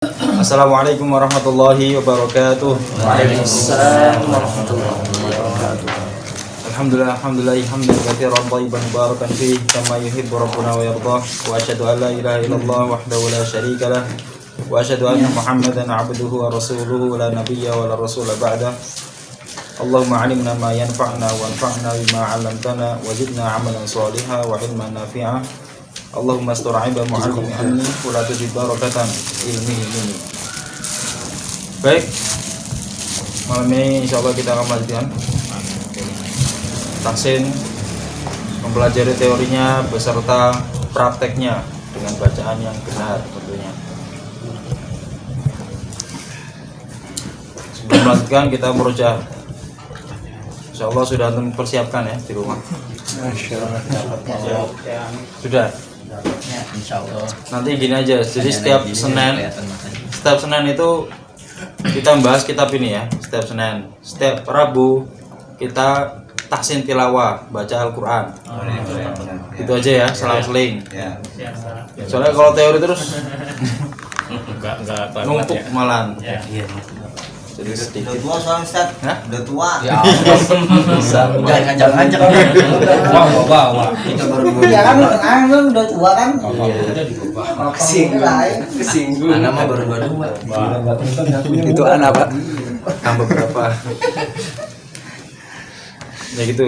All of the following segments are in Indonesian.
Assalamualaikum warahmatullahi wabarakatuh. Waalaikumsalam warahmatullahi wabarakatuh. Alhamdulillah hamdan katsiran thayyiban mubarakan fihi kama yuhibbu rabbuna wa yardah. Wa asyhadu an la ilaha illallah wahdahu la syarika lah. Wa asyhadu anna Muhammadan 'abduhu wa rasuluhu la nabiyya wa la rasula ba'dah. Allahumma 'allimna ma yanfa'una wa anfa'na bima 'allamtana wa zidna 'amalan shalihan wa 'ilman nafi'an. Allahumma astur 'aiba mu'allimi anni wa la tujib barakatan ilmi minni. Baik, malam ini insyaallah kita akan melanjutkan tahsin, mempelajari teorinya beserta prakteknya dengan bacaan yang benar tentunya. Sebelum melanjutkan kita merujuk. Insyaallah sudah mempersiapkan ya di rumah. Sudah. Insyaallah. Nanti gini aja, jadi setiap Senin itu kita membahas kitab ini ya. Setiap Senin, setiap Rabu kita tahsin tilawah, baca Al-Quran. Itu aja ya, selang-seling. Soalnya kalau teori terus enggak numpuk malan. Iya. Jadi sedikit. Udah tua soalnya Ustaz. Hah? Udah tua. Ya. Udah ngajak-ngajak. Bawa. Kita baru ya kan udah tua kan. Kesinggung. Anak mah baru 22. Itu anak Pak. Tambah berapa? Ya gitu,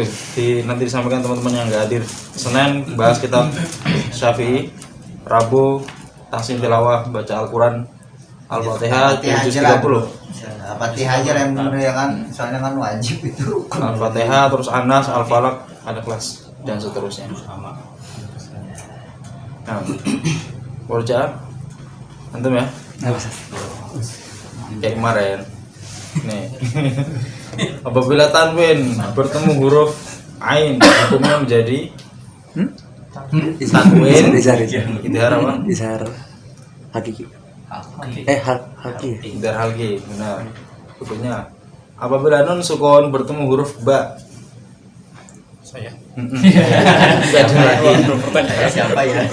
nanti disampaikan teman-teman yang nggak hadir. Senin bahas kitab Syafi'i, Rabu tahsin tilawah baca Al-Quran, Al-Fatihah juz 30. Al-Fatihah aja yang bener ya kan, soalnya kan wajib itu. Al-Fatihah terus Anas, Al-Falaq, ada kelas dan seterusnya. Nah, baca antum ya? Kayak kemarin. Nih. Apabila tanwin bertemu huruf ain, hukumnya menjadi tanwin idhar apa? Izhar hakiki. Hakiki. Idhar halki, benar. Hukumnya apabila nun sukun bertemu huruf ba. Saya. Enggak ada lagi. Siapa ya?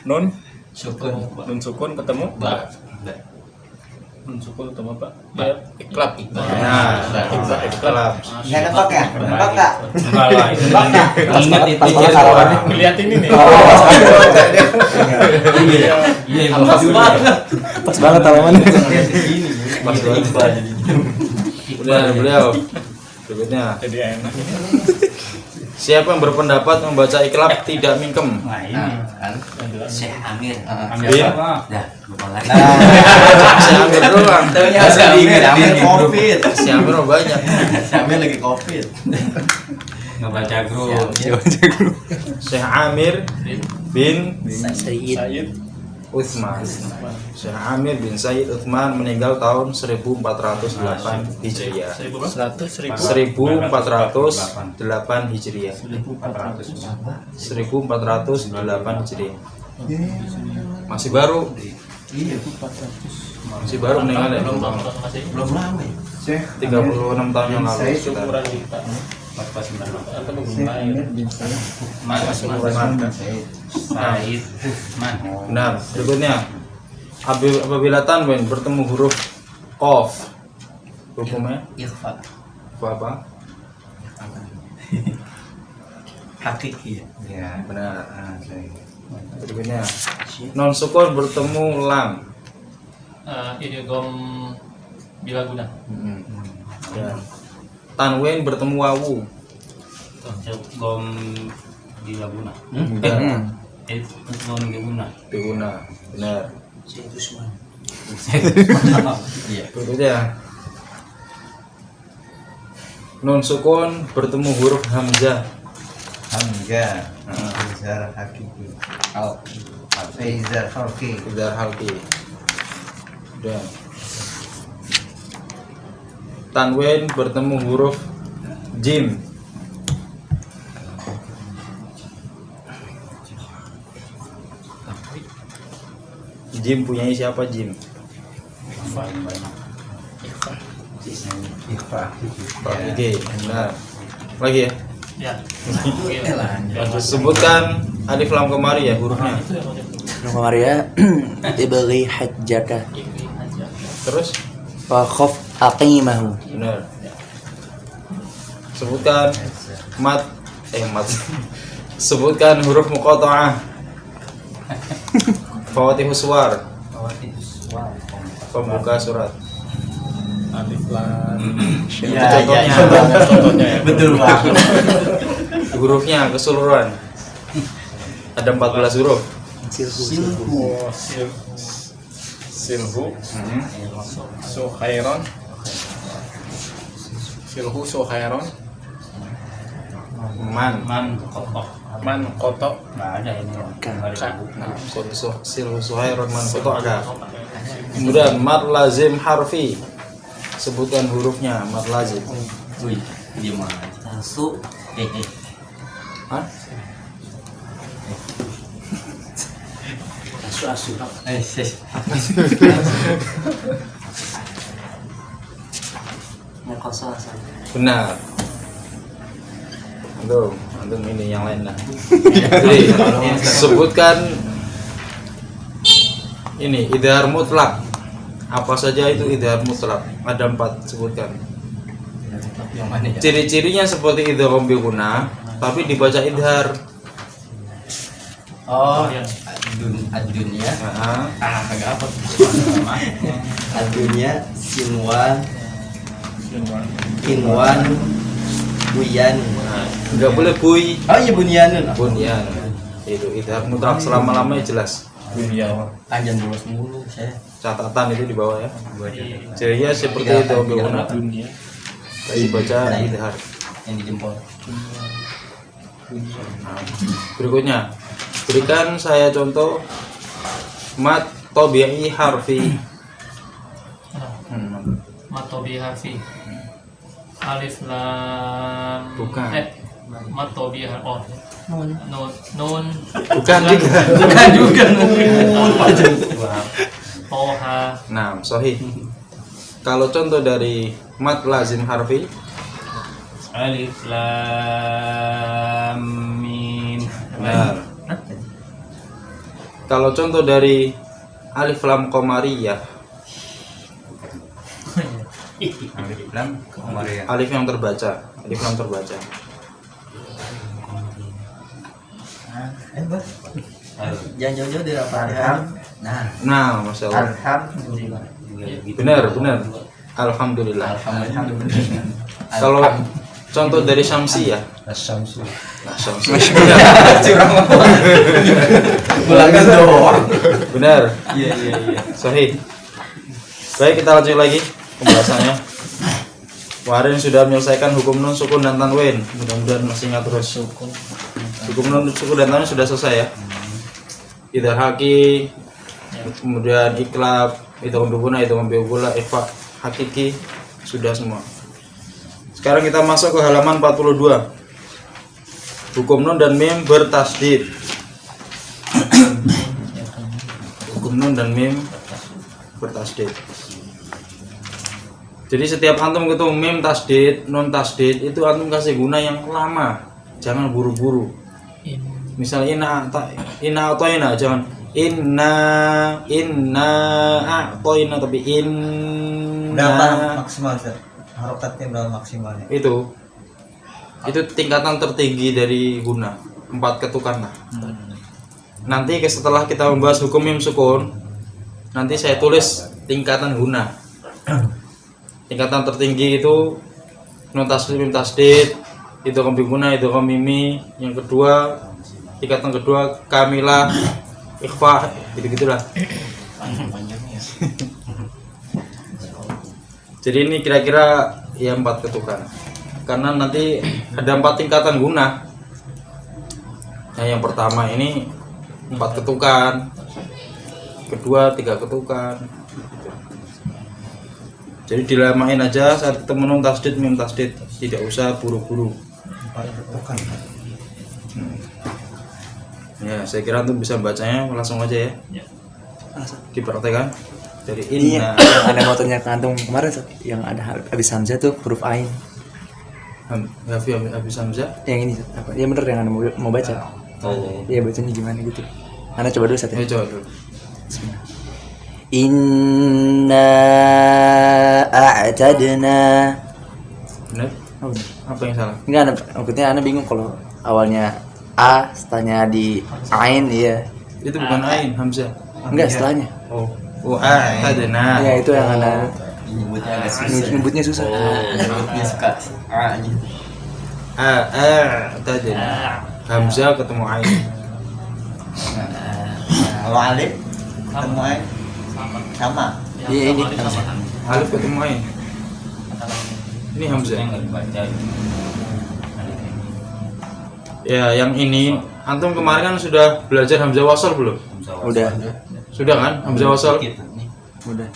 Nun Sukun ketemu ba. Nun sukun ketemu ba. Ya, iklab. Nah, iklab. Enggak nebak ya? Nebak enggak? Enggak lah. Lihat ini nih. Iya, Pas banget halamannya. Pas banget. Udah beliau. Berikutnya. Jadi enak. Siapa yang berpendapat membaca iklab tidak mingkem? Nah, ini kan Syekh Amir. Bin. Dah, lupa lagi. Si Amir doang. Amir Covid. Si Amir banyak. Amir lagi Covid. Ngebaca grup. Syekh Amir bin Sayyid. Utsman. Syekh Amir bin Sayyid Utsman meninggal tahun 1408 Hijriah. 1408 Hijriah. 1408 Hijriah. Masih baru. Masih baru meninggal ya. Belum lama ya. 36 tahun yang lalu. Syukuran kita. Said. Benar. Berikutnya, apabila tanwin bertemu huruf qaf, hukumnya Ikhfa. apa? Hakiki. Ya. Benar. Berikutnya, non sukun bertemu lam. Idgham bila guna. Ya. Tanwin bertemu wawu. Gom bila guna. Enggak. Gom guna. Diguna. Benar. Iya. Berikutnya, non sukun bertemu huruf hamzah. Hamzah. Izhar hakiki. Izhar hakiki. Idhar halki. Udah. Tanwin bertemu huruf jim. Jim punyai siapa Jim? Ikhfa. Oke, benar. Lagi ya? Ya. Sebutkan alif lam kemari ya hurufnya. Maria ibli hajjaka Terus wa khaf aqimahu. benar. Sebutkan mat. Sebutkan huruf muqatta'ah. Fawatihus suwar. Pembuka surat. Alif lam. Iya, Contohnya. Contohnya ya. Betul banget. Hurufnya keseluruhan. Ada 14 huruf. Oh, silhu suhairon. Silhu suhairon. Man kotok. Nah, silhu suhairon man qata'aka. Kemudian mad lazim harfi. Sebutkan hurufnya mad lazim. Wih, dia mah. Su. Hah? Asu. Ses. Benar. Antum ini yang lain lah. Jadi sebutkan ini idhar mutlak. Apa saja itu idhar mutlak? Ada 4, sebutkan. Yang mana ya? Ciri-cirinya seperti idgham bi gunnah, tapi dibaca idhar. Oh, ad-dunya. Nah, Agak apa? Ad-dunya sinwan kinwan buyan. nggak boleh buy. Oh iya bunyanun. Bunyan. Itu idhar mutlak selama-lamanya jelas. Dunia. Panjang bolos mulu saya. Catatan itu di bawah ya. Cirinya seperti idgham bi gunnah, Dunia. dibaca idhar. Yang di jempol. Nah, berikutnya, berikan saya contoh mat tabi'i harfi. Matobi harfi alif lam Bukan. Matobi oh nun Bukan juga. toha Nah, sahih. Kalau contoh dari mat lazim harfi, alif lam mim. benar. Kalau contoh dari alif lam qamariyah, alif yang terbaca, alif lam terbaca. Jangan jauh-jauh dari apa? Nah, masya Allah. Benar. Alhamdulillah. Kalau contoh dari syamsiyah, Asyamsu. nah syamsiyah. Ulangan doang. Benar. Iya. Sahih. Baik, kita lanjut lagi pembahasannya. Kemarin sudah menyelesaikan hukum nun, sukun dan tanwin. Mudah-mudahan masih ingat terus. Hukum nun, sukun dan tanwin sudah selesai ya. Idhar haki, kemudian iklab, idgham bi gunnah, idgham bi gula, ikhfa hakiki, sudah semua. Sekarang kita masuk ke halaman 42. Hukum nun dan mim bertasdid. Hukum nun dan mim bertasdid. Jadi setiap antum ketemu mim tasdid, nun tasdid, itu antum kasih guna yang lama. Jangan buru-buru. Misal inna a'toina, jangan inna a'toina, tapi Berapa inna. maksimal, Ustaz? Harokatnya berapa maksimalnya? Itu tingkatan tertinggi dari guna, 4 ketukan lah. Nanti setelah kita membahas hukum mim sukun, nanti saya tulis tingkatan guna. Tingkatan tertinggi itu nun tasdid, mim tasdid, itu idgham bi gunnah, idgham mimi. Yang kedua, tingkatan kedua kamilah, ikhfa, gitu-gitulah. Jadi ini kira-kira ya 4 ketukan. Karena nanti ada 4 tingkatan guna. Nah, yang pertama ini 4 ketukan, kedua 3 ketukan. Jadi dilamain aja saat ketemu nun tasdid, mim tasdid, tidak usah buru-buru. Ya, saya kira tuh bisa bacanya langsung aja ya. Dipraktekan dari Iya, inna. yang ada motonya ke antum kemarin Sob, yang ada habis hamzah tuh huruf ain. Habis hamzah. Yang ini Sob, apa? Ya bener yang anda mau baca. Oh. Iya bacanya gimana gitu. Ana coba dulu satu. Ayo coba dulu. Inna a'tadna. Benar? Oh, bener. Apa yang salah? Enggak, maksudnya Ana bingung kalau awalnya A, setelahnya di Ain, iya. Itu bukan ain, hamzah. Enggak, setelahnya. Oh, tadna. Iya, itu yang Ana Nyebutnya agak susah. nyebutnya susah. Nyebutnya suka aja. Tadna. Hamzah ketemu ain. Kalau alif ketemu ain sama. Iya, ini Alif ketemu ain. Ini hamzah. Nggak dibaca. Ya, yang ini antum kemarin kan sudah belajar hamzah wasal belum? Udah. Sudah kan? Hamzah wasal Udah.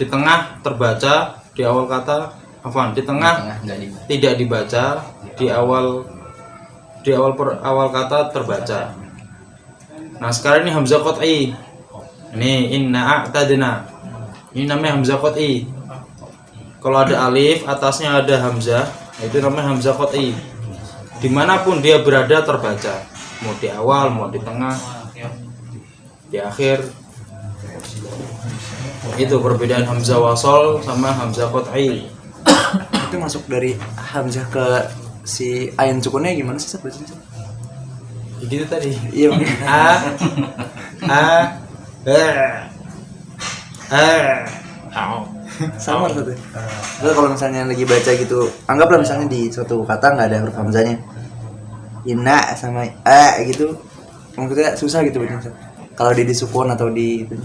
di tengah terbaca, di awal kata afwan, di tengah Nggak dibaca. tidak dibaca, di awal kata terbaca. Nah, sekarang ini hamzah qat'i. Ini inna a'tadna. Ini namanya hamzah qat'i. Kalau ada alif, atasnya ada hamzah, itu namanya hamzah qat'i. Dimanapun dia berada terbaca, mau di awal, mau di tengah, di akhir. Itu perbedaan hamzah wasal sama hamzah qat'i. Itu masuk dari hamzah ke si ain sukunnya gimana sih Sat, bacanya? Gitu tadi. Iya. Sama satu. Terus kalau misalnya lagi baca gitu, anggaplah misalnya di suatu kata nggak ada huruf hamzahnya. Inna sama a gitu, maksudnya susah gitu bacanya. Kalau di sukun atau di itu.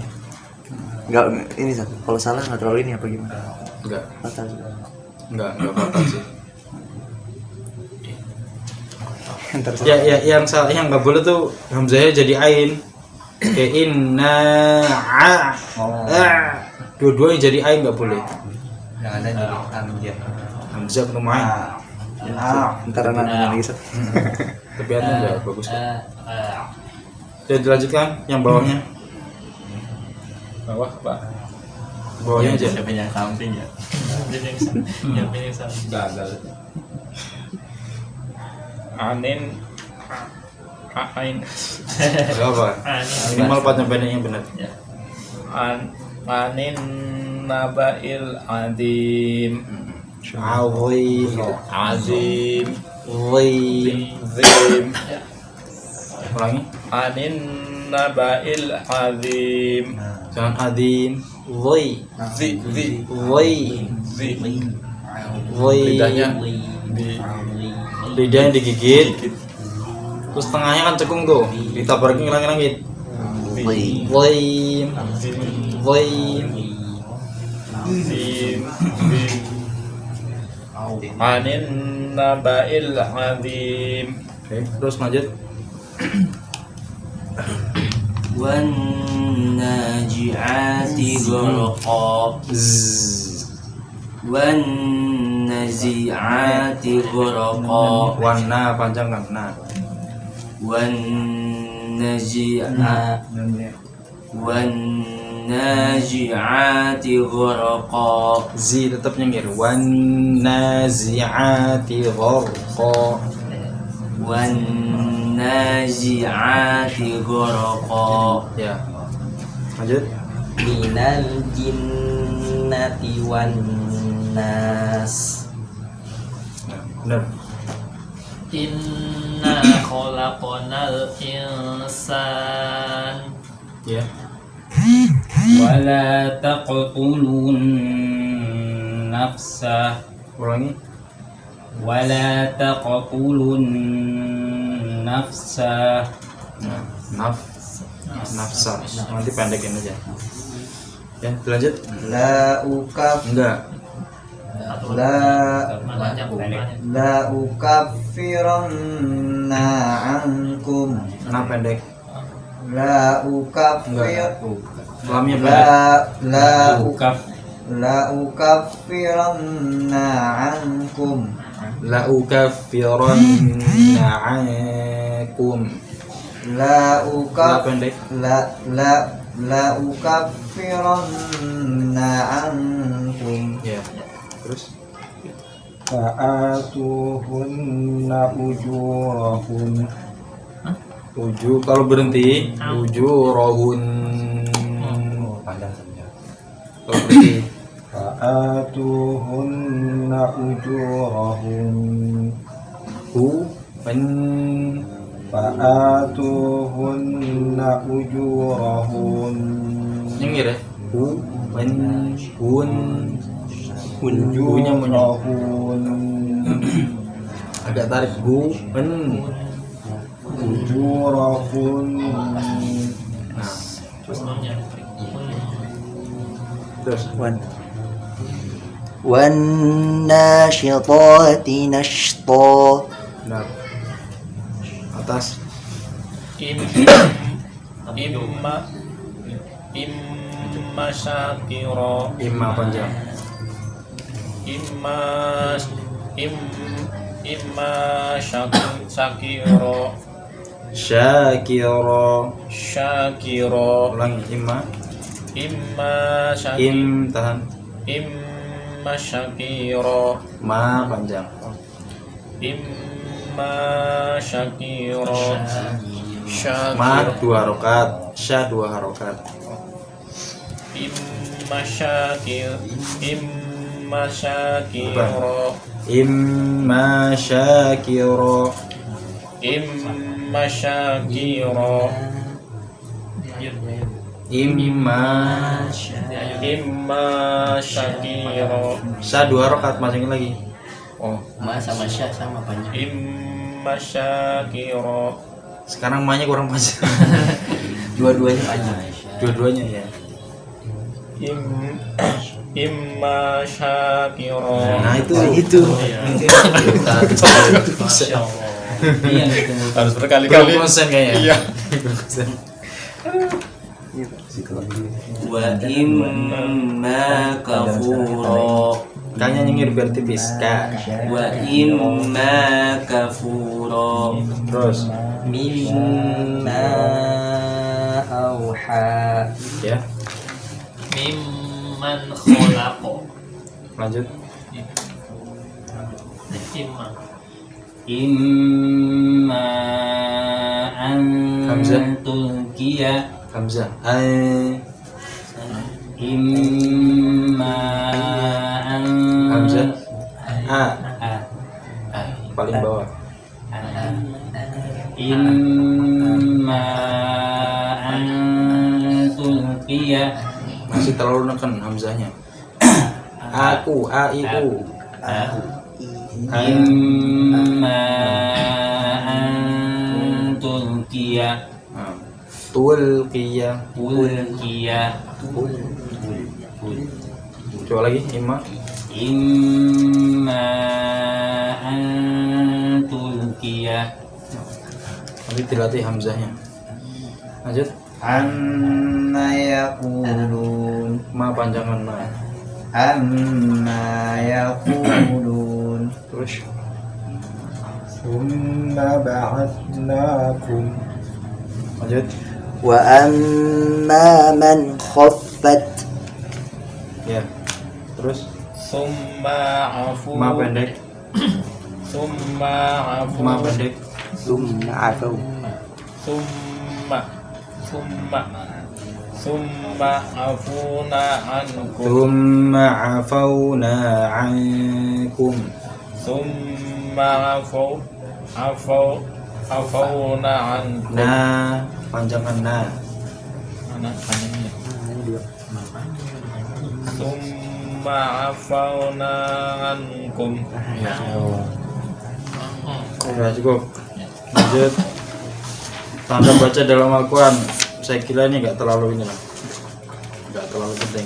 Enggak, ini satu. Kalau salah nggak terlalu ini apa gimana? Enggak, Fatal. enggak apa-apa sih. Ntar Ya, yang salah, yang nggak boleh tuh hamzahnya jadi ain. Kayak inna dua-duanya jadi ain nggak boleh. Yang ada jadi hamzah. Hamzah ketemu ain. ntar anak lagi Sat. Tapi anu enggak bagus kok. Jadi dilanjutkan yang bawahnya. Bawah Pak. Bawahnya aja. Siapa yang samping ya? Yang pilih sama. Gagal. Anin ain Enggak apa. Minimal panjang pendeknya benar. anin nabail adim Azim. azim Zim. Ulangi. anin nabail azim Jangan adim. Woi. zi Woi. Woi. lidahnya di Lidahnya digigit. Terus tengahnya kan cekung tuh. Ditabrakin langit-langit. Woi. Woi. zim anin nabail azim. Oke, terus lanjut. Wan naji'ati gharqa. Wan nazi'ati gharqa. Warna panjang kan? Nah. Wan naji'ati gharqa. Zi tetap nyengir. Wan nazi'ati gharqa. Wan nazi'ati gharqa. Ya. Lanjut. Minal jinnati wan nas. Nah, benar. Inna khalaqnal insan Ya. Wala taqtulun nafsa. Ulangi. Wala taqtulun nafsa. Nah, nafsa. Nanti pendekin aja. Ya, lanjut. La ukaf Enggak. la ukaffiranna ankum Nah, pendek. la ukaffir Lamnya pendek. la ukaffiranna ankum La ukaffiranna ankum. la La ukaf pendek. la ukaffiranna ankum Ya. Terus fa'atuhunna ujurahun Kalau berhenti ujurahun. Panjang saja. Kalau berhenti Fa'atuhunna ujurahun pen Fa'atuhunna ujurahun nyengir ya. Pen Hunya munyong. Ujurahun Agak tarik pen. Ujurahun Terus wan nashitati nashta. benar. Atas imma syakira imma panjang. imma syakira Syakira. Ulangi imma tahan imma syakira ma panjang. imma syakira Ma 2 harokat, sya 2 harokat. imma syakira imma syakira Imma syakira. imma syakira Imma syakira sya 2 harokat, masukin lagi. Oh, Ma sama Syah sama panjang. imma syakira sekarang ma-nya kurang panjang. Dua-duanya panjang. Dua-duanya ya. imma syakira Nah, itu. Masya Allah. Iya gitu. Harus berkali-kali. Konsen kayaknya. Iya. Wa imma kafura. Kayaknya nyengir biar tipis. Ka. Wa imma kafura. Terus Mimma auha. ya, Mimman kholaqo lanjut. imma Imma Hamzah. an tulkiya. Hamzah. Imma an Hamzah. A a paling bawah. Imma an tulkiya. Masih terlalu neken hamzahnya. Aku, a i u. Imma an tulkiya. Tulqiya. Tulkiya. Coba lagi imma. Imma an tulkiya. Nanti dilatih hamzahnya. Lanjut. Amma yaqulun Ma panjangan ma. Amma yaqulun Terus Thumma ba'athnakum lanjut. Wa amma man khaffat. Ya. Terus summa afu ma pendek. summa afu Ma pendek. Summa afau. summa afuna ankum Thumma afawna ankum. summa afawna ankum Na panjangan na. mana panjangnya summa afawna ankum Ya cukup. Lanjut. Tanda baca dalam Al-Quran. Saya kira ini nggak terlalu ini lah. Nggak terlalu penting.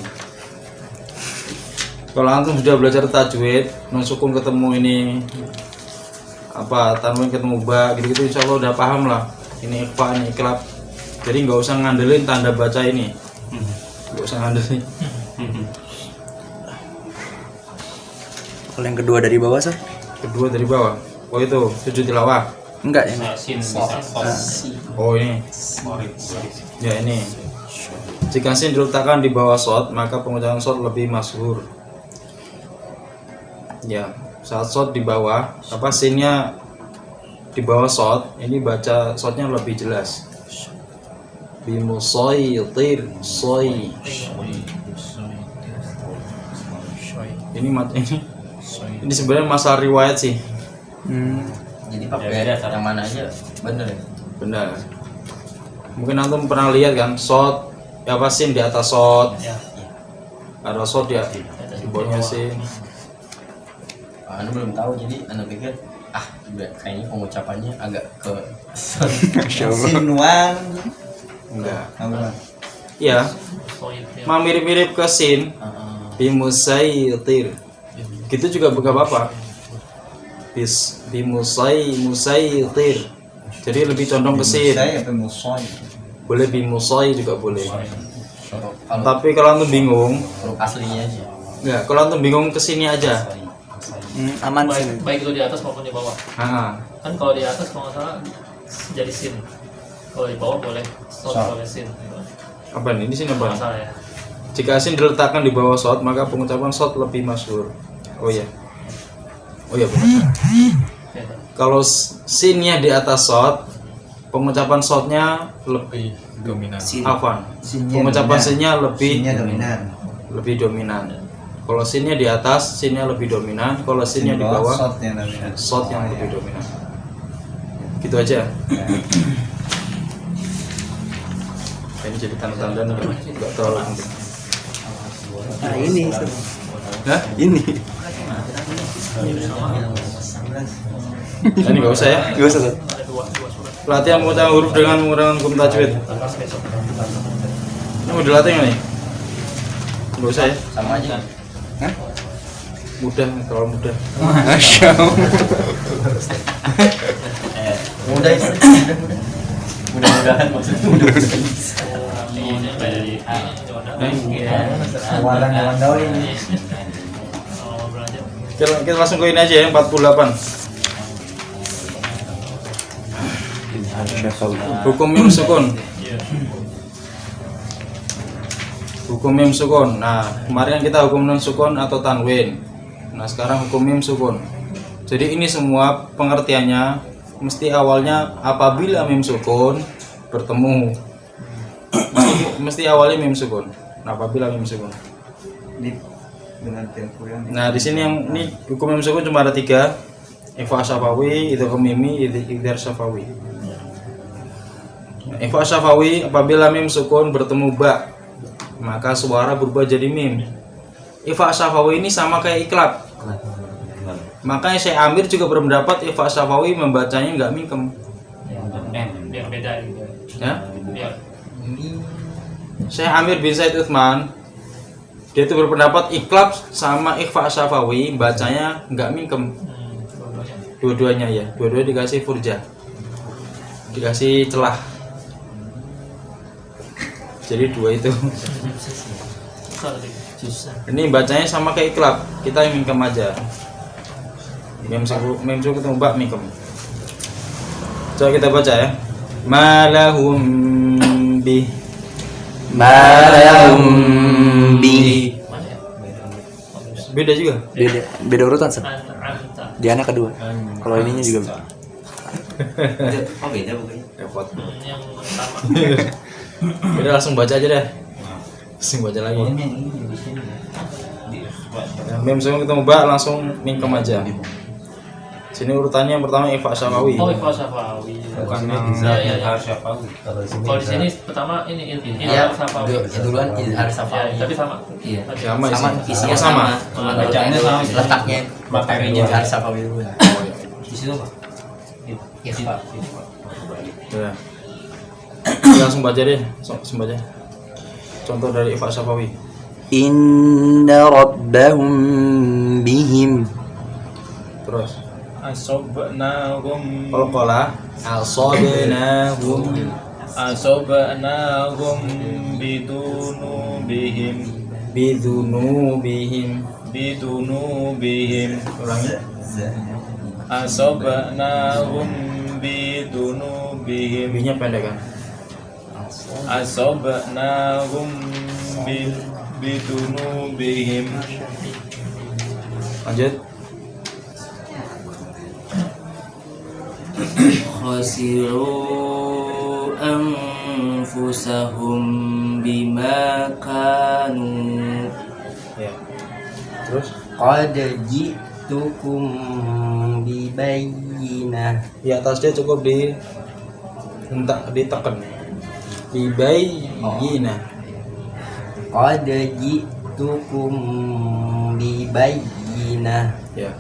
Kalau antum sudah belajar tajwid, nun sukun ketemu ini apa tanwin ketemu ba gitu-gitu, insya Allah udah paham lah. Ini ikhfa, ini iklab. Jadi nggak usah ngandelin tanda baca ini. Nggak usah ngandelin. Kalau yang kedua dari bawah sah? Kedua dari bawah. Oh itu 7 tilawah. Enggak ya? sin bisa Oh ini. Ya ini. Jika sin diletakkan di bawah shot, maka pengucapan shot lebih masyhur. Ya, saat shot di bawah, apa sinnya di bawah shot ini baca shotnya lebih jelas. Bimusaytir soy. Ini sebenarnya masalah riwayat sih. Jadi pakai yang mana aja bener ya? Benar. Mungkin antum pernah lihat kan shot apa sin di atas shot. Ada shot ya di bawahnya sin. Anu belum tahu jadi anu pikir kayaknya pengucapannya agak ke Sinwan. Enggak. Apa? Iya. Mah mirip-mirip ke sin. Bimusaytir. Gitu juga bukan apa-apa. Bimusaytir. Jadi lebih condong ke sin. Saya apa musoy? Boleh bimusay juga boleh. kalau Tapi kalau antum bingung, huruf aslinya aja. enggak, kalau antum bingung ke sini aja. Aman sih. Baik itu di atas maupun di bawah. Nah, Kan kalau di atas kalau nggak salah jadi sin. Kalau di bawah boleh shot boleh sin. apa nih? Di sini apa? Masalah ya. Jika sin diletakkan di bawah shot, maka pengucapan shot lebih masyhur. Oh iya. Oh iya benar. Ya, Kalau sinnya di atas shot, pengucapan shotnya lebih Dominan. afan. Sinnya Pengucapan dominan. sinnya Sinnya dominan. lebih dominan. Kalau sinnya di atas, sinnya lebih dominan. Kalau sinnya di bawah, shot yang dominan. shot yang lebih dominan. Gitu aja. Ini jadi tanda-tanda nggak terlalu penting. Nah ini. Hah? Ini. Ini nggak usah ya. Gak usah tuh. ada dua surat. Latihan mengucapkan huruf dengan menggunakan hukum tajwid. Pas besok. Ini mau dilatih nggak nih? Nggak usah ya. Sama aja kan? Mudah, terlalu mudah. Masya Allah. Mudah sih. Mudah-mudahan maksudnya. Ini dari Awalan yang doi ini. Kita langsung ke ini aja ya, 48. Hukum mim sukun. Hukum mim sukun. Nah, kemarin kita hukum nun sukun atau tanwin. Nah, sekarang hukum mim sukun. Jadi ini semua pengertiannya mesti awalnya apabila mim sukun bertemu. Mesti awalnya mim sukun. Nah, apabila mim sukun. Dengan tempo yang Nah, di sini yang ini hukum mim sukun cuma ada 3. Ifa syafawi, idgham mimi, idghar syafawi. Nah, ifa syafawi apabila mim sukun bertemu ba, maka suara berubah jadi mim. Ifa syafawi ini sama kayak iklab. Makanya Syekh Amir juga berpendapat ifa syafawi membacanya nggak mingkem. biar beda gitu. Ya. Biar Syekh Amir bin Said Utsman dia itu berpendapat iklab sama ifa syafawi bacanya nggak mingkem. Dua-duanya ya, dua-duanya dikasih furja, dikasih celah. Jadi dua itu. Ini bacanya sama kayak iklab, kita yang mingkem aja. Mem suku ketemu bak mingkem. Coba kita baca ya. Malahum bi. Malahum bi. Beda juga. Beda urutan sih. anta. Diana kedua. Kalau ininya juga. Oh beda bukannya. Repot. Yang pertama. Udah langsung baca aja deh. Langsung baca lagi. Nah, mem suku ketemu bak langsung mingkem aja. Sini urutannya yang pertama ifa syafawi. Oh, Iqbal Safawi. Bukan Iya. Syafawi. Kalau di sini pertama ini Iya, Iqbal Safawi. duluan Izhar Ya, Safawi. tapi sama. Iya. Sama Sama isi. isinya Sama. Cuma Bacaannya sama. letaknya Materinya. Izhar Safawi dulu. Di situ apa? Ikhfa. Ya. Kita langsung baca deh, langsung baca. Contoh dari ifa syafawi. Inna rabbahum bihim. Terus. Asobnahum Kalau kola asobnahum bidunubihim bidunubihim. Ulangi. Asobnahum bidunubihim Binya pendek kan? Asobnahum bidunubihim Lanjut. khasiru anfusahum bima kanu. Ya. Terus? Qad ji'tukum bibayyinah. Di atasnya cukup ditekan. Bibayyinah. Qad ji'tukum bibayyinah. Ya.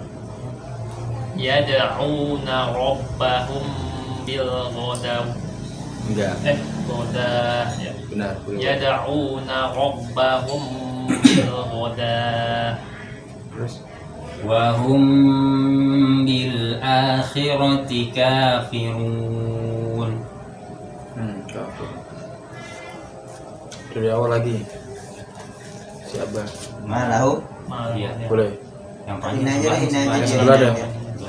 Yad'una rabbahum bil ghadaw. Enggak. Ghadah ya. Benar. Yad'una rabbahum bil ghadah. Terus? Wahum bil akhirati kafirun. Kafir. Dari awal lagi. Siapa? Malahu. Iya. Boleh. Ini aja. Sebelah ada.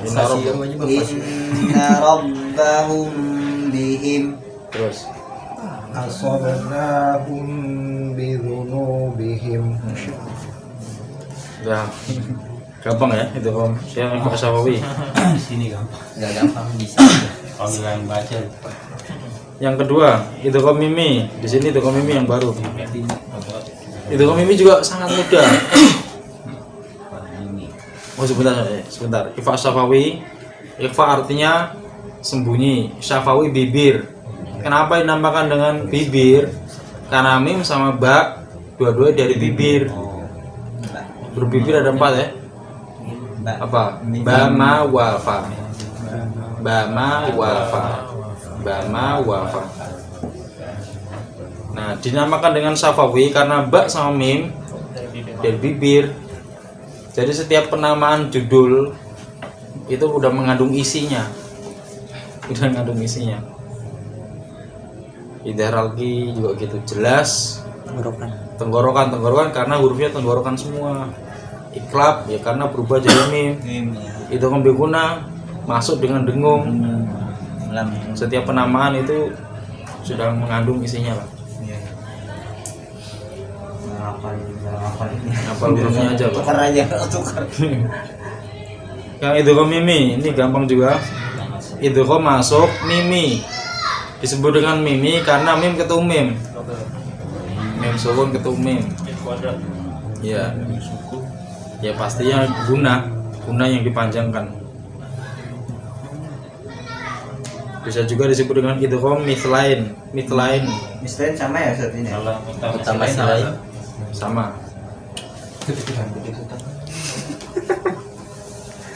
Inna rabbahum bihim. Terus. Asabnahum bidhunubihim. Udah. Gampang ya itu Om. Siapa Pak Safawi? Di sini gampang. Enggak gampang bisa. Kalau yang baca Yang kedua, itu Mimi. Di sini itu Mimi yang baru. Itu Mimi juga sangat mudah. Oh sebentar. Ifa Safawi. Ifa artinya sembunyi. Safawi bibir. Kenapa dinamakan dengan bibir? Karena mim sama ba dua-dua dari bibir. Berbibir ada 4 ya. Apa? Bama wafa. Nah, dinamakan dengan Safawi karena ba sama mim dari bibir. Jadi setiap penamaan judul itu udah mengandung isinya. Idaralgi juga gitu, jelas. Tenggorokan karena hurufnya tenggorokan semua. Iklab ya karena berubah jadi mim. Itu biguna masuk dengan dengung. Setiap penamaan itu sudah mengandung isinya lah. Hafal hurufnya aja Pak. Tukar. Yang idgham mimi ini gampang juga. Idgham masuk mimi. Disebut dengan mimi karena mim ketemu mim. Mim sukun ketemu mim. Kuadrat. Ya. Ya pastinya guna yang dipanjangkan. Bisa juga disebut dengan idgham mithlain. Misalnya sama ya saat ini. kalau Utama lain. Sama.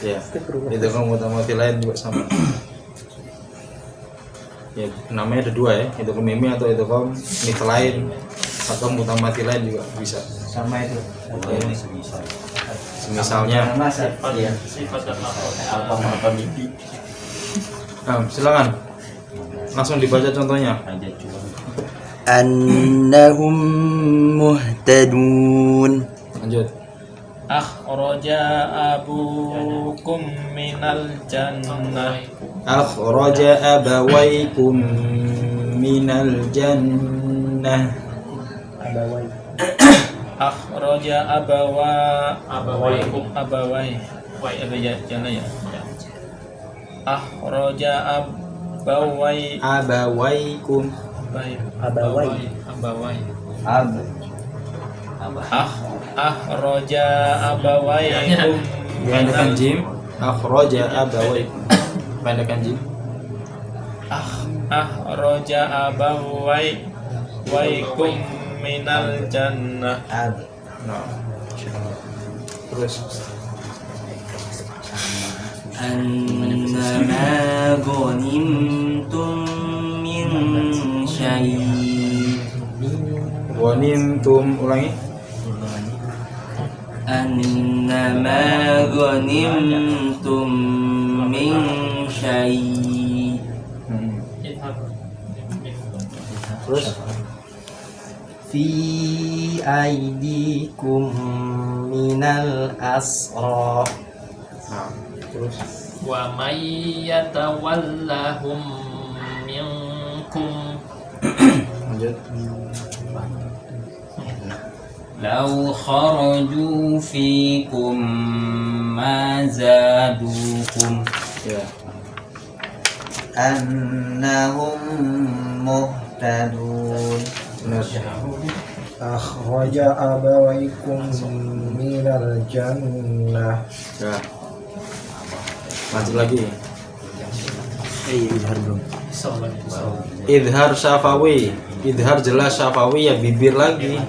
Ya, idgham mithlain juga sama. Ya, namanya ada 2 ya, idgham mimi atau idgham mithlain atau mutamatsilain juga bisa. Sama itu. Misalnya, Sifat dan Apa mimpi. silakan langsung dibaca contohnya. Annahum muhtadun. Lanjut. akhraja abukum minal jannah. Akhraja abawaykum minal jannah. Akhraja abawaikum abawai ada jannah ya. Akhraja Abawaykum. abawai. Akhraja abawaikum Pendekkan jim. Akhraja abawaykum. Pendekkan jim. akhraja abawaikum minal jannah. Nah. Terus Annama ghanimtum min syai'. Ghanimtum, ulangi. Annama ghanimtum min syai'. Terus Fi aidikum minal asra. nah, terus Wa may yatawallahum minkum lanjut. Law kharaju fikum ma zadukum. Ya. annahum muhtadun. Benar. Akhraja abawaykum minal jannah. Ya. Lanjut lagi. Izhar belum. Idhar syafawi. Idhar jelas syafawi ya bibir lagi.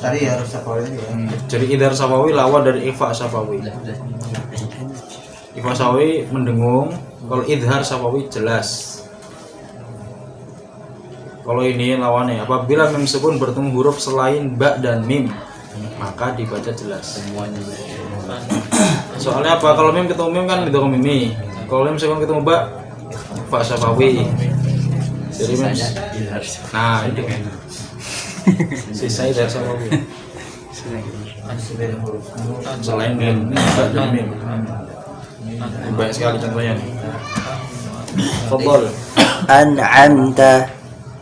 Tadi harus apa lagi ya? Jadi idhar syafawi lawan dari ifa syafawi. Ifa syafawi mendengung. Kalau idhar syafawi jelas. Kalau ini lawannya, apabila mim sukun bertemu huruf selain ba dan mim, maka dibaca jelas. Soalnya apa? Kalau mim ketemu mim kan itu mimi. Kalau mim sukun ketemu ba, fa syafawi. Jadi mim. Nah itu. Sisa idhar syafawi. Selain mim, ba dan mim. Banyak sekali contohnya. Fadhol. An'amta.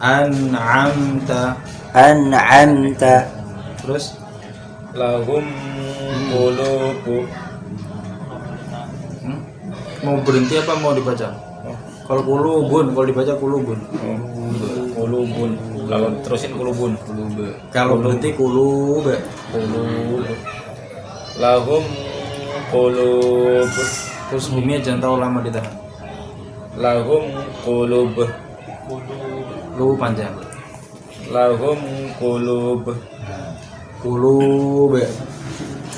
An'amta. Terus Lahum qulubu. mau berhenti apa mau dibaca? Kalau kulubun, kalau dibaca kulubun. Qulubun. Lalu terusin qulubun. Kalau berhenti kulub. Lahum qulub. Terus bumi jangan terlalu lama ditahan. Lahum qulub. Lu panjang. Lahum qulub. Kulub.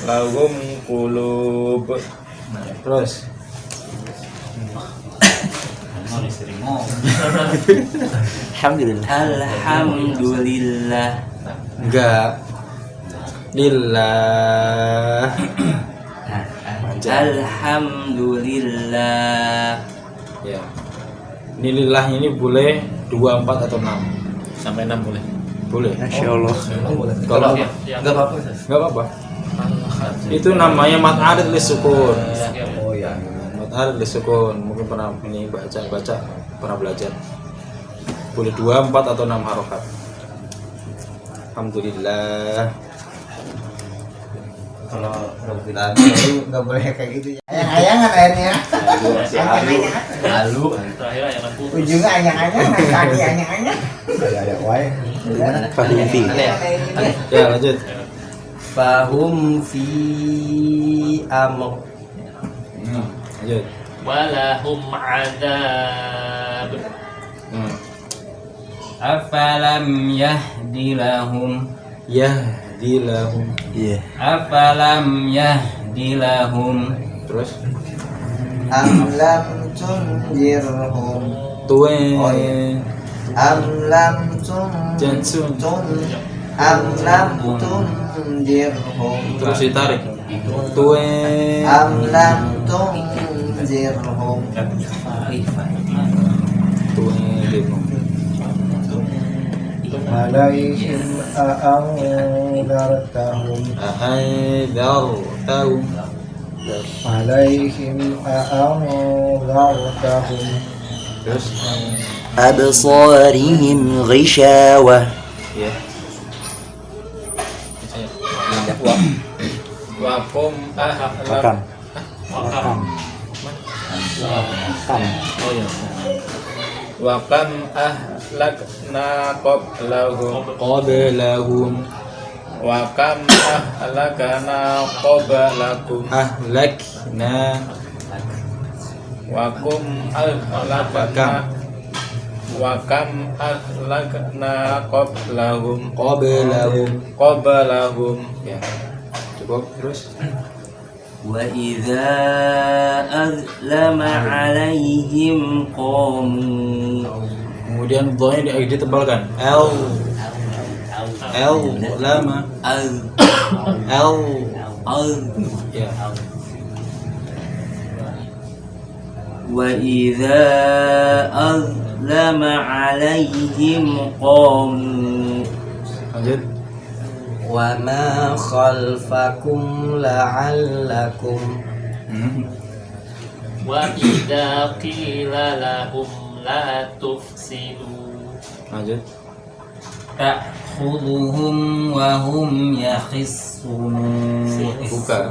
Lahum qulub. Nah, terus Alhamdulillah. Alhamdulillah. enggak. Lillah. Panjang. Alhamdulillah. Ya. Ini lillah ini boleh 2, 4 atau 6. Sampai 6 boleh. Boleh. Masya Allah. Kalau Ya, enggak apa-apa. Enggak apa-apa. Itu namanya mat arid lisukun. Oh ya. Mat arid lisukun. Mungkin pernah ini baca pernah belajar. Boleh 2, 4 atau 6 harokat. Alhamdulillah. Kalau itu nggak boleh kayak gitu ya. Ayang-ayangan akhirnya. Lalu terakhir yang putus. Ujungnya ayang-ayangan, kaki ayang-ayangan. Ada wae. Fahim fi. Ya, lanjut. fahum fi amr. Lanjut. Walahum adab. Afalam yahdi lahum. Yahdilahum. Iya. Afalam yahdi lahum. Terus Am lam tunzirhum. tuwe. Oh, iya. Am lam Jansun. Am lam tunzirhum. Terus ditarik. Tuwe. Am lam tunzirhum. Tuwe. Alaihim a'andartahum. Ahaidartahum. Alaihim a'andartahum. Terus Absarihim ghishawah. ya. Wakum Makan. Wakam. Oh ya. Wakam ahlakna qablahum. Qablahum. Wakam ahlakna qablakum. Ahlakna. Wakum ahlakna. Wakam ahlakna qablahum. Qablahum. Ya. Cukup. Terus وإذا أظلم عليهم قاموا. kemudian dhonya ditebalkan. Lama. Ya. وإذا أظلم عليهم قاموا. Lanjut. wa ma khalfakum la'allakum. Wa idza qila lahum la tufsidu. Lanjut. تأخذهم وهم يخصون. Bukan.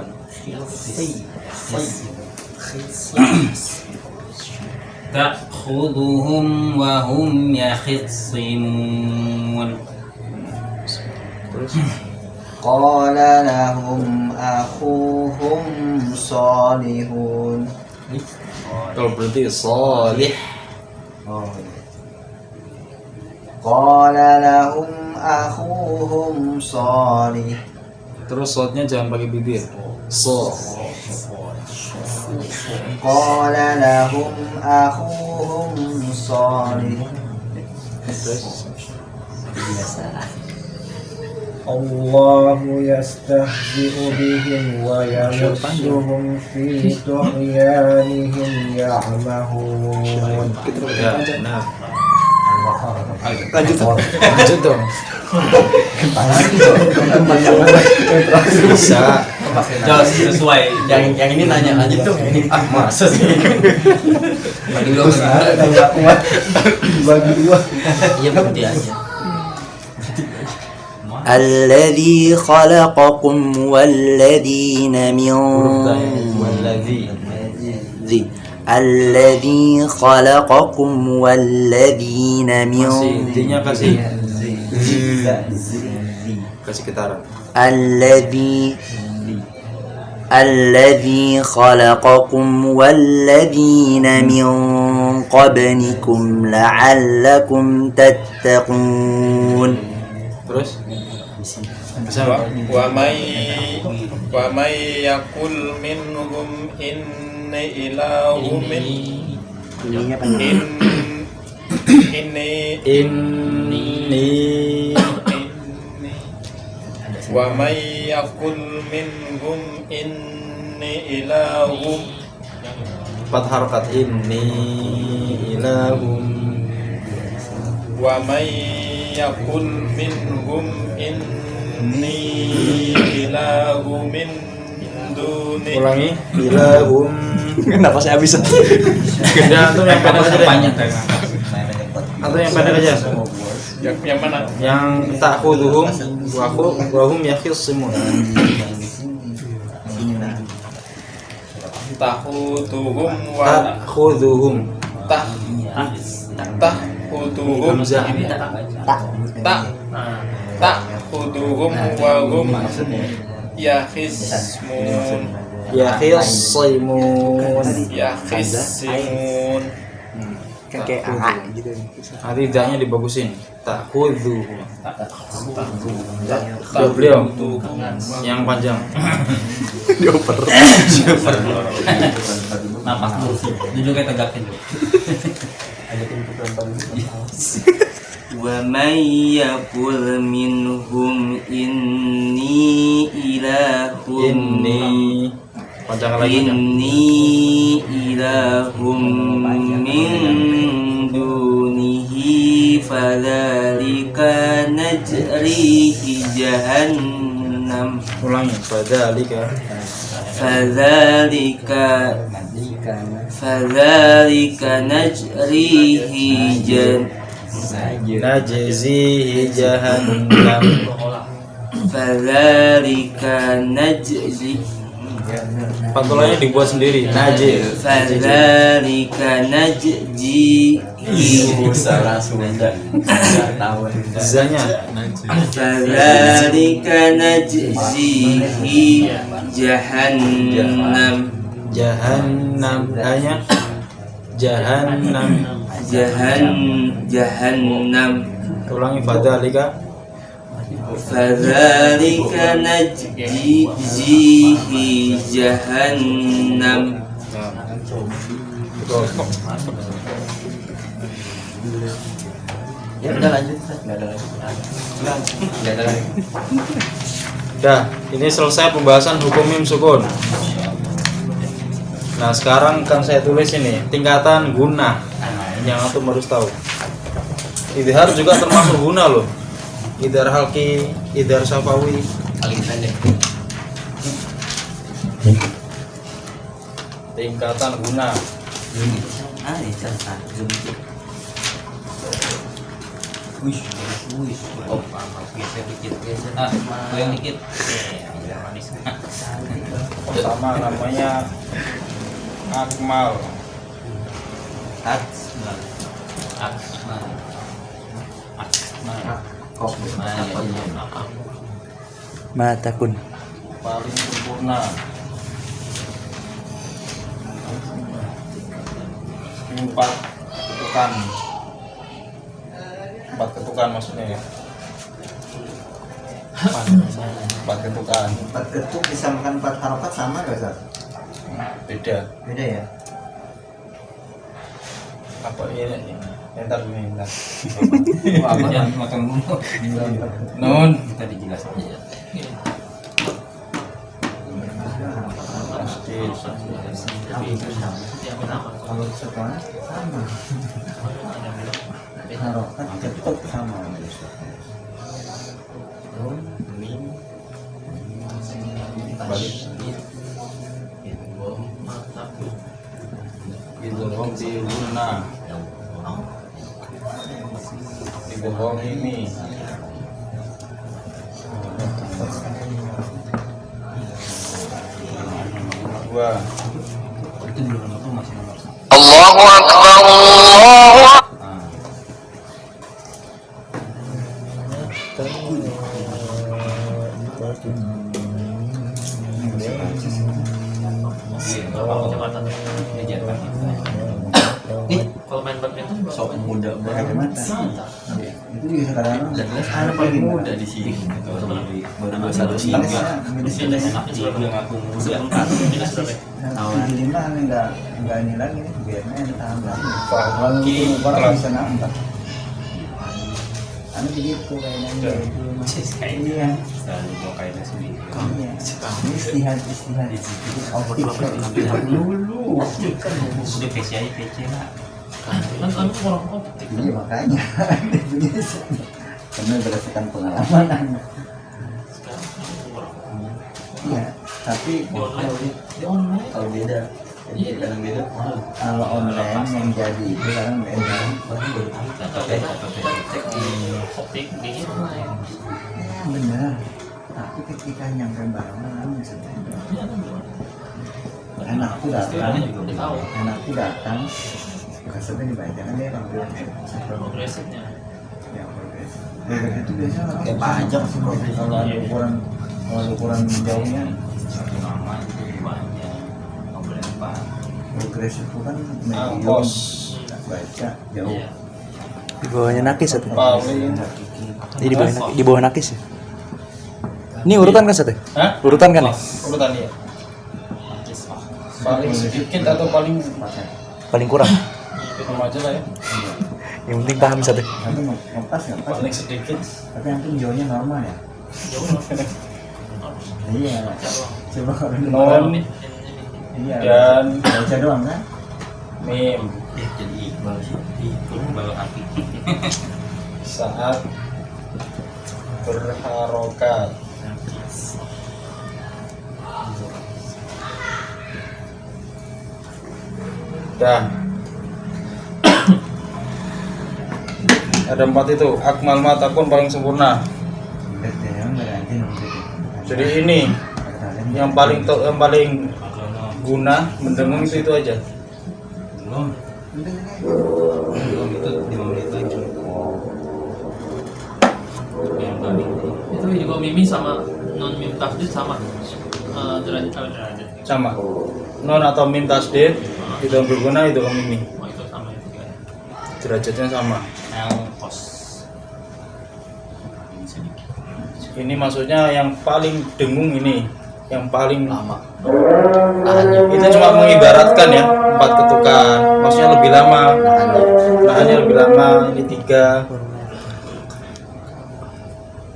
تأخذهم وهم يخصمون قال لهم أخوهم صالح Kalau berarti Salih. قال لهم أخوهم صالح Terus shotnya jangan pakai bibir. قال لهم أخوهم صالح الله يستهزئ بهم ويمسهم في طغيانهم يعمهون. Ya, benar. Lanjut. Lanjut dong. Bisa. Jos sesuai. Yang ini nanya lanjut dong. Yang ini masa sih? Bagi dua. Nggak kuat bagi dua. Iya berarti aja. الذي خلقكم والذين من ذي الذي خلقكم والذين من Intinya kasih kitaran. الذي خلقكم والذين من قبلكم لعلكم تتقون. Terus bisa wa may yakul minhum inni ilahu min ini wa may yakul minhum inni ilahu empat harokat ini ilahum. wa may yakul minhum inni ilahu min duni. Ulangi ilahum. Kenapa saya habis? Gede antum yang pendek aja deh. Atau yang pendek aja. Yang mana? Yang ta'khuduhum wa hum yakhisimun. Tahutuhum wa Ta'khuduhum. tahutuhum Hamzah. tahutuhum wa hum yakhismun yakhisimun. Kan kayak A gitu. Nanti tidaknya dibagusin. Ta'khuduhum. Beliau yang panjang. Napas dulu. Duduk kayak tegakin. ومن يقل منهم إني إله Ini panjang lagi. إني إله من دونه فذلك نجريه جهنم Ulangi. Fadzalika فذلك نجريه najzihi jahannam. فذلك نجزي Pantulanya dibuat sendiri. Najzi. فذلك نجزي Salah Sunda. Tahu. Zanya. فذلك نجزيه جهنم Jahannam. Hanya jahannam. جهنم Ulangi. Fadzalika فذلك نجزيه جهنم. Ya udah lanjut. Enggak ada lagi. Enggak ada lagi. Dah, ini selesai pembahasan hukum mim sukun. Nah, sekarang kan saya tulis ini tingkatan guna yang antum harus tahu. Idhar juga termasuk guna loh. Idhar halki, idhar safawi. Paling pendek. Tingkatan guna. Oh, geser dikit. Goyang dikit. Pertama namanya akmal. Aksmal. Matakun. Paling sempurna. Empat ketukan. Empat ketukan maksudnya ya. Empat ketukan. 4 ketuk disamakan 4 harokat sama gak Ustaz? Beda. Beda ya? Apa ini? Ntar gini, ntar. Apa makan dulu? Nun. Kita dijelas aja. Masjid. Yang pertama Kalau sekolah sama. Harokat ketuk sama. Balik. Dibohong di guna. Dibohong ini. Dua. Itu dulu nomor masih nomor 1. kecepatan. Ini jangan Kalau main badminton sok muda banget. Kacamata. Itu juga sekarang Anak paling muda di sini. Baru 21 sih. Bilang aku muda. minus berapa? Jadi mah enggak ini lagi biarnya yang tahan lagi. Faham Orang kelas. bisa nambah. Anu begitu kayaknya. Iya. Selalu mau kayak nasi. Iya. Istihad. Dulu. Sudah PC aja PC lah. Kan kamu kurang optik. Iya makanya. Karena berdasarkan pengalaman anu. Sekarang kamu kurang. Iya. Tapi Di online. Kalau beda. Iya, Kadang beda. kalau online yang jadi itu sekarang beda. Cek di optik di online. Ya benar. Tapi ketika nyampe barang sebenarnya Iya kan belum. anakku datang, Istilahnya juga udah tahu. anakku datang, kasetnya dibacakan dia ambil Progresifnya. yang progresif. Progresif itu biasanya orang Kayak pajak sih kalau ada ukuran jauhnya Satu nama itu banyak. Nggak boleh lupa. progresif itu kan medium, Angkos. baca jauh. Iya. Di bawahnya nakis satu. Paling. Ini di bawah nakis ya. Ini urutan kan satu? Hah? Urutan kan ya? Urutan ya. Paling sedikit atau paling Paling kurang. itu aja lah ya. Yang penting paham satu. Tapi ngepas nggak pas, Paling sedikit. tapi nanti jauhnya normal ya. Jauh lah. Iya. Coba kalau di Non. iya. Dan Baca doang kan? mim Jadi iqbal sih. Iqbal bawa kaki. saat berharokat. Dah. Ada 4 itu. Akmal matakun paling sempurna. Bete yang berarti nanti. Jadi ini yang paling guna mendengung itu aja. Belum. Belum itu 5 menit lagi. Yang tadi. Itu juga mimi sama non mim tasdid sama. Derajat. Sama. Non atau mim tasdid itu berguna itu mimi. Oh itu sama itu kan. Derajatnya sama. Kos. Ini maksudnya yang paling dengung ini, yang paling Lama. itu cuma mengibaratkan ya 4 ketukan, maksudnya lebih lama, nahannya lebih lama. Ini 3.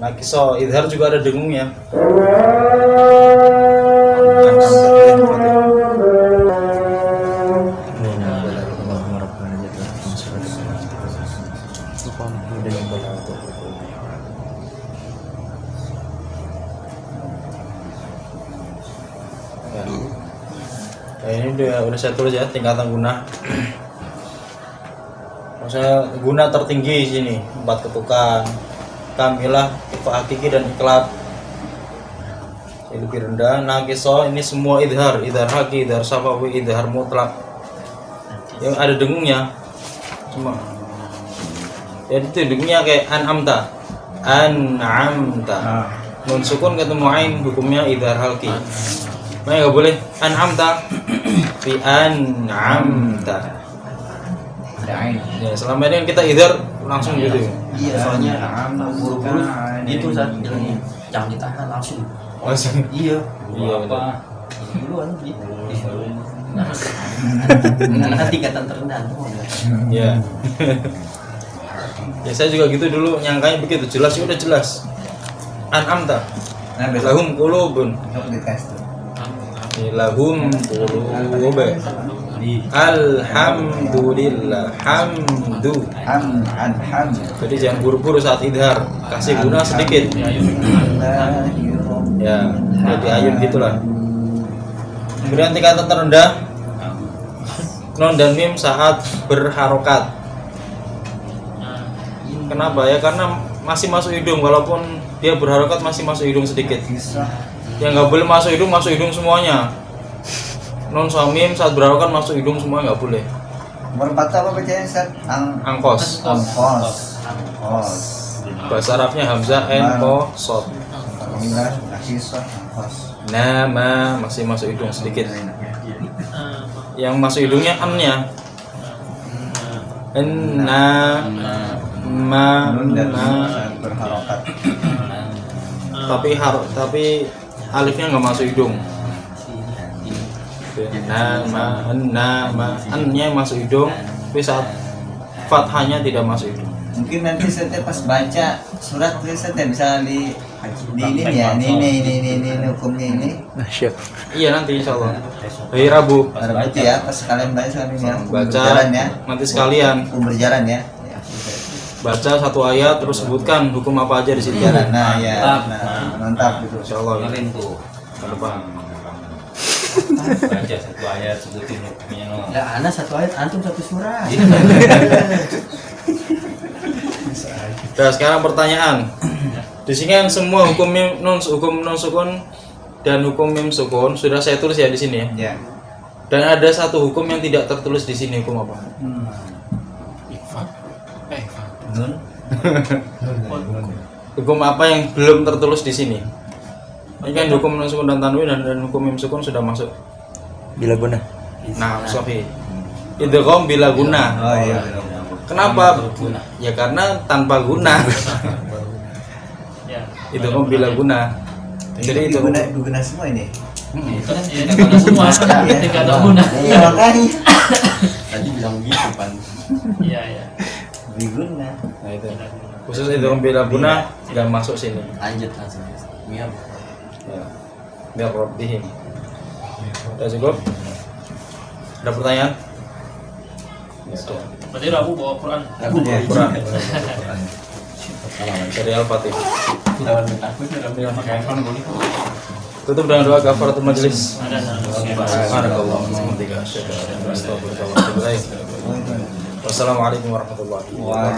Nah kisah idhar juga ada dengungnya. Nah, ini udah saya tulis ya tingkatan guna. Maksudnya guna tertinggi di sini 4 ketukan, kamilah, hakiki dan iklab. Ini lebih rendah. Naqiso ini semua idhar haki, idhar safawi, idhar mutlak. yang ada dengungnya cuma ya itu dengungnya kayak an'amta nun sukun ketemu ain hukumnya idhar halki makanya nggak boleh an'amta fi an'amta Ada ain. ya selama ini kan kita idhar langsung gitu Iya, soalnya buru-buru gitu saat bilangnya jangan ditahan langsung. langsung Iya. iya betul. Duluan gitu. Anak tingkatan terendah tuh. Ya. Ya saya juga gitu dulu nyangkanya begitu jelas ya udah jelas. An'amta Nah, besok lahum qulubun dites tuh. lahum qulubun alhamdulillah hamdu. Ham. Jadi jangan buru-buru saat idhar, kasih guna sedikit. Ya, jadi ayun gitulah. Kemudian tingkatan terendah non dan mim saat berharokat. Kenapa ya? Karena masih masuk hidung walaupun dia berharokat masih masuk hidung sedikit. Yang nggak boleh masuk hidung semuanya. Non samim saat berharokat masuk hidung semua nggak boleh. Nomor 4 apa bacanya Ustaz? Angkos. Angkos. Bahasa Arabnya hamzah n ko sod. Alhamdulillah, kasih Ustaz. Angkos. Nama masih masuk hidung sedikit. Yang masuk hidungnya an-nya. Enna ma Nun dan ma mim saat berharokat. tapi alifnya nggak masuk hidung. Nama an-nya masuk hidung, tapi saat fathahnya tidak masuk hidung. Mungkin nanti Ustaz pas baca surat tuh Ustaz bisa di ini ya, ini hukumnya ini. Iya nanti insya Allah hari Rabu Berarti ya, pas kalian baca ini ya, hukum baca berjalan ya. nanti sekalian Hukum berjalan ya. baca satu ayat terus sebutkan hukum apa aja di situ. Berjalan. Nah, ya. Nah, mantap gitu. Insya Allah Kemarin tuh ke depan. baca satu ayat sebutin hukumnya no. Ya, ana satu ayat, antum satu surat. Nah sekarang pertanyaan. Di sini kan semua hukum non sukun dan hukum mim sukun sudah saya tulis ya di sini ya. Ya. Dan ada satu hukum yang tidak tertulis di sini, hukum apa? Nun. Hukum apa yang belum tertulis di sini? Ini kan hukum non sukun dan tanwin dan hukum mim sukun sudah masuk. Bila guna. Nah, sahih. Idgham bila guna. Oh iya. Kenapa? Ya karena tanpa guna. Ya. Idgham bila guna. Jadi itu guna semua ini. Itu kan ya ada semua. Tidak ada guna. Iya makanya. Tadi bilang gitu kan. Iya iya. Diguna. Nah itu. Khusus idgham bila guna nggak masuk sini. Lanjut langsung. Miam. Ya. Biar rabbihim. Udah cukup? Ada pertanyaan? Berarti Rabu bawa Quran. Aku Ya. Quran. Dari Al-Fatihah. lawan takut ya Rabbi pakai handphone boleh. Tutup dengan doa kafaratul majelis. Ada Subhanallah. Wassalamualaikum warahmatullahi wabarakatuh.